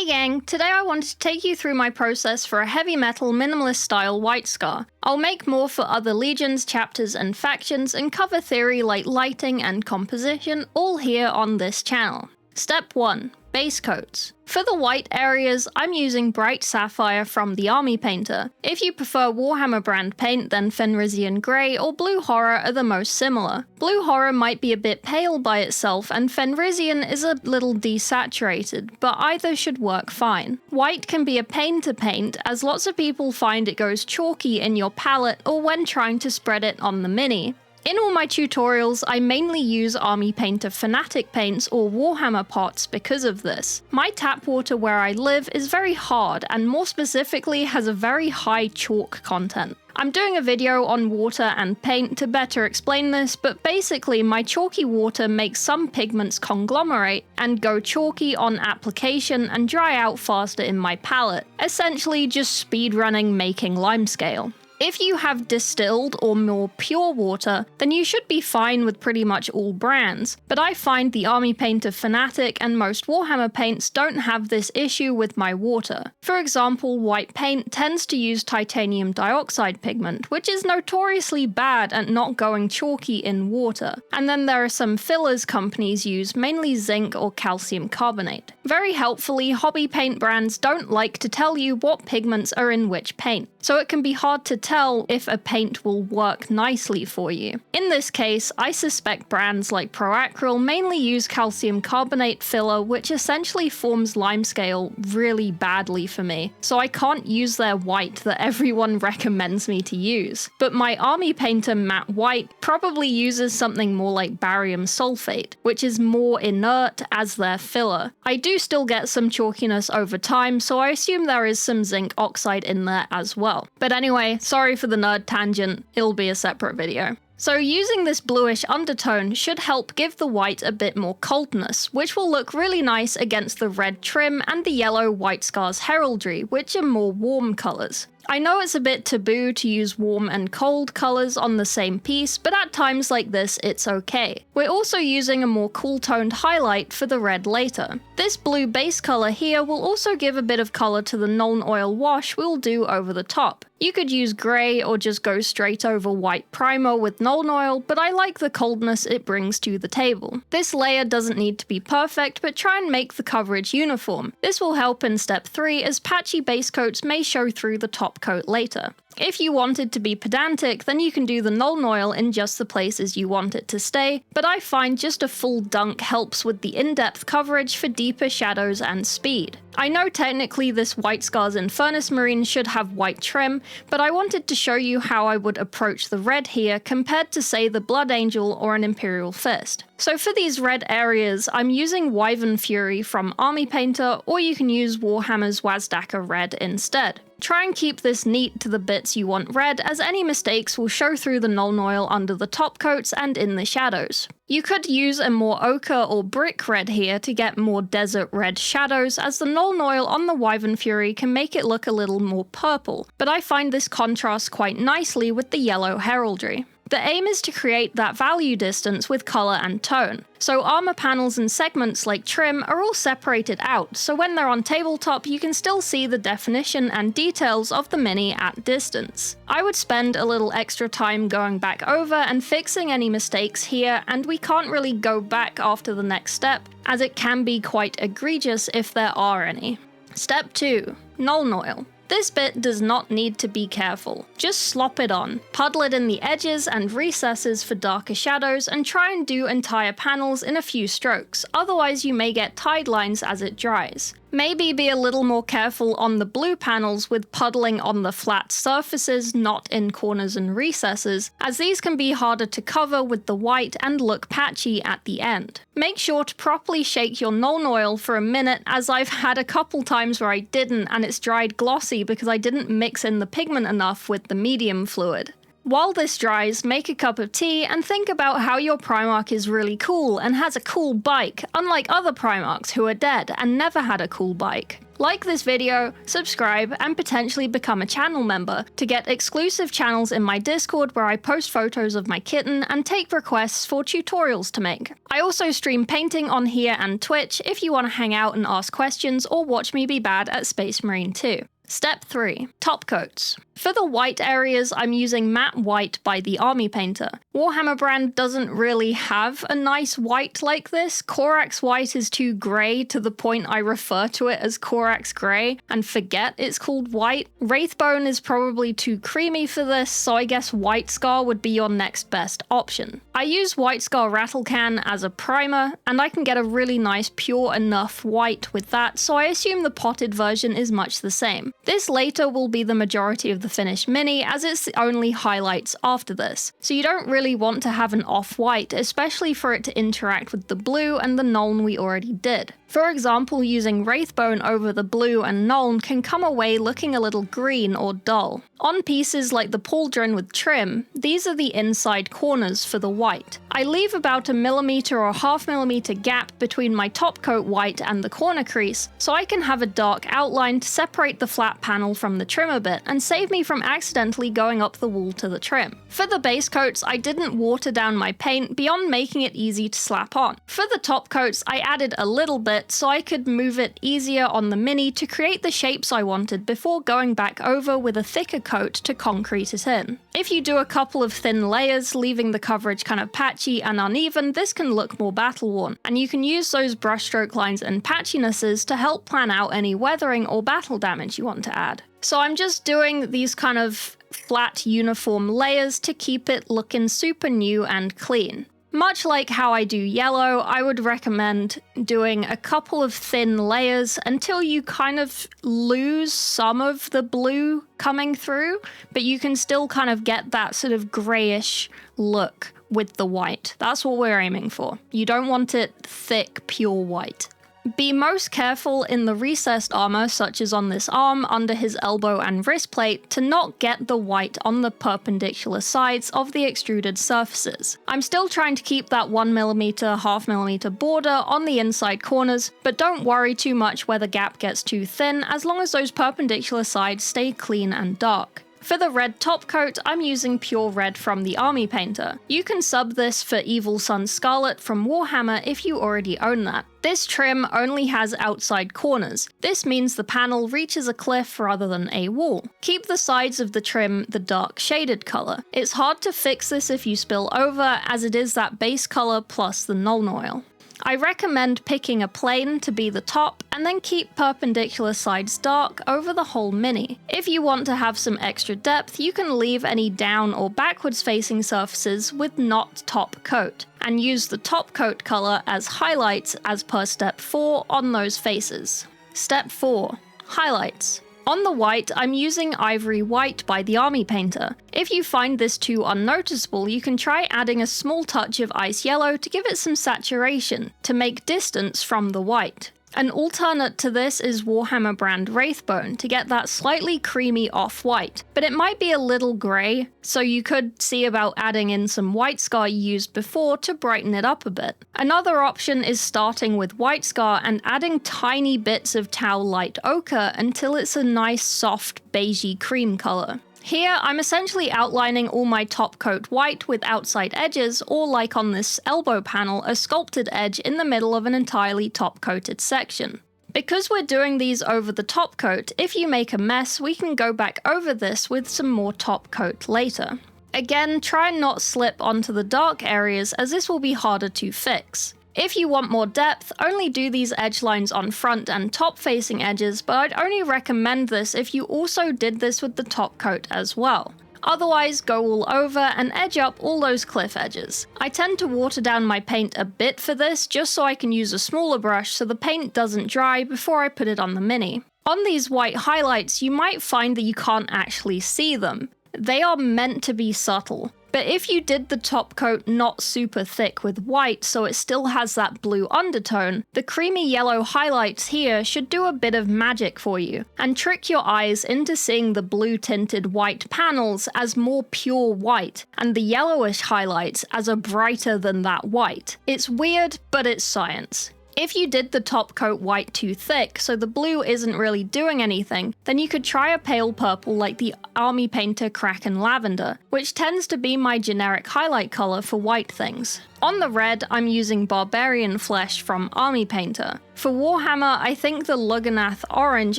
Hey gang, today I wanted to take you through my process for a heavy metal minimalist style white scar. I'll make more for other legions, chapters, and factions, and cover theory like lighting and composition all here on this channel. Step 1. Base coats. For the white areas, I'm using Bright Sapphire from the Army Painter. If you prefer Warhammer brand paint, then Fenrisian Grey or Blue Horror are the most similar. Blue Horror might be a bit pale by itself, and Fenrisian is a little desaturated, but either should work fine. White can be a pain to paint, as lots of people find it goes chalky in your palette or when trying to spread it on the mini. In all my tutorials, I mainly use Army Painter Fanatic paints or Warhammer pots because of this. My tap water where I live is very hard and more specifically has a very high chalk content. I'm doing a video on water and paint to better explain this, but basically my chalky water makes some pigments conglomerate and go chalky on application and dry out faster in my palette, essentially just speedrunning making limescale. If you have distilled or more pure water, then you should be fine with pretty much all brands, but I find the Army Painter Fanatic and most Warhammer paints don't have this issue with my water. For example, white paint tends to use titanium dioxide pigment, which is notoriously bad at not going chalky in water, and then there are some fillers companies use, mainly zinc or calcium carbonate. Very helpfully, hobby paint brands don't like to tell you what pigments are in which paint, so it can be hard to tell if a paint will work nicely for you. In this case, I suspect brands like Proacryl mainly use calcium carbonate filler, which essentially forms limescale really badly for me, so I can't use their white that everyone recommends me to use. But my Army Painter matte white probably uses something more like barium sulfate, which is more inert as their filler. I do still get some chalkiness over time, so I assume there is some zinc oxide in there as well. But anyway, sorry for the nerd tangent, it'll be a separate video. So using this bluish undertone should help give the white a bit more coldness, which will look really nice against the red trim and the yellow white scars heraldry, which are more warm colours. I know it's a bit taboo to use warm and cold colours on the same piece, but at times like this it's okay. We're also using a more cool-toned highlight for the red later. This blue base colour here will also give a bit of colour to the Nuln Oil wash we'll do over the top. You could use grey or just go straight over white primer with Nuln Oil, but I like the coldness it brings to the table. This layer doesn't need to be perfect, but try and make the coverage uniform. This will help in step 3 as patchy base coats may show through the top coat later. If you wanted to be pedantic, then you can do the Nuln Oil in just the places you want it to stay, but I find just a full dunk helps with the in-depth coverage for deeper shadows and speed. I know technically this White Scars in Furnace Marine should have white trim, but I wanted to show you how I would approach the red here compared to say the Blood Angel or an Imperial Fist. So for these red areas, I'm using Wyvern Fury from Army Painter, or you can use Warhammer's Wazdaka Red instead. Try and keep this neat to the bits you want red, as any mistakes will show through the Nuln Oil under the top coats and in the shadows. You could use a more ochre or brick red here to get more desert red shadows, as the Nuln Oil on the Wyvern Fury can make it look a little more purple, but I find this contrasts quite nicely with the yellow heraldry. The aim is to create that value distance with colour and tone. So armor panels and segments like trim are all separated out, so when they're on tabletop you can still see the definition and details of the mini at distance. I would spend a little extra time going back over and fixing any mistakes here, and we can't really go back after the next step, as it can be quite egregious if there are any. Step 2. Nuln Oil. This bit does not need to be careful. Just slop it on, puddle it in the edges and recesses for darker shadows, and try and do entire panels in a few strokes, otherwise you may get tide lines as it dries. Maybe be a little more careful on the blue panels with puddling on the flat surfaces, not in corners and recesses, as these can be harder to cover with the white and look patchy at the end. Make sure to properly shake your Nuln Oil for a minute, as I've had a couple times where I didn't and it's dried glossy because I didn't mix in the pigment enough with the medium fluid. While this dries, make a cup of tea and think about how your Primarch is really cool and has a cool bike, unlike other Primarchs who are dead and never had a cool bike. Like this video, subscribe, and potentially become a channel member to get exclusive channels in my Discord where I post photos of my kitten and take requests for tutorials to make. I also stream painting on here and Twitch if you want to hang out and ask questions or watch me be bad at Space Marine 2. Step 3. Top coats. For the white areas, I'm using Matte White by the Army Painter. Warhammer brand doesn't really have a nice white like this. Corax white is too grey to the point I refer to it as Corax grey and forget it's called white. Wraithbone is probably too creamy for this, so I guess White Scar would be your next best option. I use White Scar Rattle Can as a primer, and I can get a really nice pure enough white with that, so I assume the potted version is much the same. This later will be the majority of the finished mini, as it's the only highlights after this, so you don't really want to have an off-white, especially for it to interact with the blue and the Nuln we already did. For example, using Wraithbone over the blue and Nuln can come away looking a little green or dull. On pieces like the pauldron with trim, these are the inside corners for the white. I leave about a millimeter or half millimeter gap between my top coat white and the corner crease, so I can have a dark outline to separate the flat panel from the trim a bit and save me from accidentally going up the wall to the trim. For the base coats, I didn't water down my paint beyond making it easy to slap on. For the top coats, I added a little bit so I could move it easier on the mini to create the shapes I wanted before going back over with a thicker coat to concrete it in. If you do a couple of thin layers, leaving the coverage kind of patchy and uneven, this can look more battle-worn, and you can use those brushstroke lines and patchinesses to help plan out any weathering or battle damage you want to add. So I'm just doing these kind of flat uniform layers to keep it looking super new and clean. Much like how I do yellow, I would recommend doing a couple of thin layers until you kind of lose some of the blue coming through, but you can still kind of get that sort of grayish look with the white. That's what we're aiming for. You don't want it thick, pure white. Be most careful in the recessed armor, such as on this arm, under his elbow and wrist plate, to not get the white on the perpendicular sides of the extruded surfaces. I'm still trying to keep that 1mm, half millimeter border on the inside corners, but don't worry too much where the gap gets too thin, as long as those perpendicular sides stay clean and dark. For the red top coat, I'm using pure red from the Army Painter. You can sub this for Evil Sunz Scarlet from Warhammer if you already own that. This trim only has outside corners. This means the panel reaches a cliff rather than a wall. Keep the sides of the trim the dark shaded color. It's hard to fix this if you spill over, as it is that base color plus the Nuln Oil. I recommend picking a plane to be the top and then keep perpendicular sides dark over the whole mini. If you want to have some extra depth, you can leave any down or backwards facing surfaces with not top coat, and use the top coat color as highlights as per step 4 on those faces. Step 4. Highlights. On the white, I'm using Ivory White by the Army Painter. If you find this too unnoticeable, you can try adding a small touch of Ice Yellow to give it some saturation, to make distance from the white. An alternate to this is Warhammer brand Wraithbone to get that slightly creamy off-white, but it might be a little grey, so you could see about adding in some White Scar you used before to brighten it up a bit. Another option is starting with White Scar and adding tiny bits of Tau Light Ochre until it's a nice soft beigey cream colour. Here, I'm essentially outlining all my top coat white with outside edges, or like on this elbow panel, a sculpted edge in the middle of an entirely top coated section. Because we're doing these over the top coat, if you make a mess, we can go back over this with some more top coat later. Again, try and not slip onto the dark areas, as this will be harder to fix. If you want more depth, only do these edge lines on front and top facing edges, but I'd only recommend this if you also did this with the top coat as well. Otherwise, go all over and edge up all those cliff edges. I tend to water down my paint a bit for this, just so I can use a smaller brush so the paint doesn't dry before I put it on the mini. On these white highlights, you might find that you can't actually see them. They are meant to be subtle. But if you did the top coat not super thick with white so it still has that blue undertone, the creamy yellow highlights here should do a bit of magic for you, and trick your eyes into seeing the blue tinted white panels as more pure white, and the yellowish highlights as a brighter than that white. It's weird, but it's science. If you did the top coat white too thick, so the blue isn't really doing anything, then you could try a pale purple like the Army Painter Kraken Lavender, which tends to be my generic highlight color for white things. On the red, I'm using Barbarian Flesh from Army Painter. For Warhammer, I think the Lugganath Orange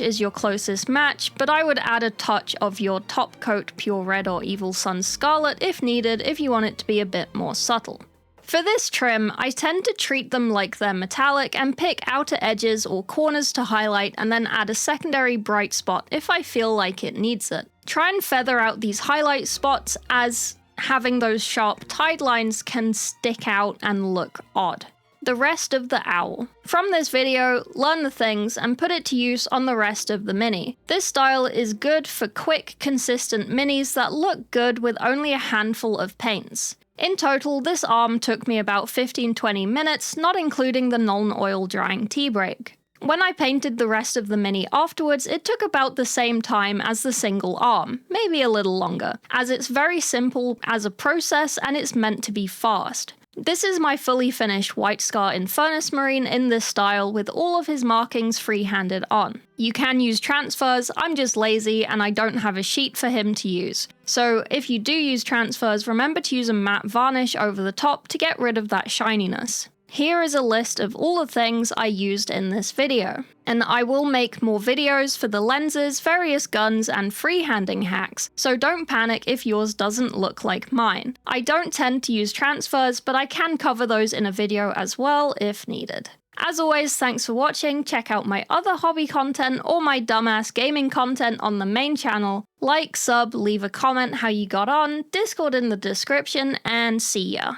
is your closest match, but I would add a touch of your top coat Pure Red or Evil Sun Scarlet if needed if you want it to be a bit more subtle. For this trim, I tend to treat them like they're metallic and pick outer edges or corners to highlight and then add a secondary bright spot if I feel like it needs it. Try and feather out these highlight spots, as having those sharp tide lines can stick out and look odd. The rest of the owl. From this video, learn the things and put it to use on the rest of the mini. This style is good for quick, consistent minis that look good with only a handful of paints. In total, this arm took me about 15-20 minutes, not including the Nuln Oil drying tea break. When I painted the rest of the mini afterwards, it took about the same time as the single arm, maybe a little longer, as it's very simple as a process and it's meant to be fast. This is my fully finished White Scar Infernus Marine in this style with all of his markings free-handed on. You can use transfers, I'm just lazy and I don't have a sheet for him to use. So if you do use transfers, remember to use a matte varnish over the top to get rid of that shininess. Here is a list of all the things I used in this video, and I will make more videos for the lenses, various guns, and freehanding hacks, so don't panic if yours doesn't look like mine. I don't tend to use transfers, but I can cover those in a video as well if needed. As always, thanks for watching. Check out my other hobby content or my dumbass gaming content on the main channel. Like, sub, leave a comment how you got on, Discord in the description, and see ya.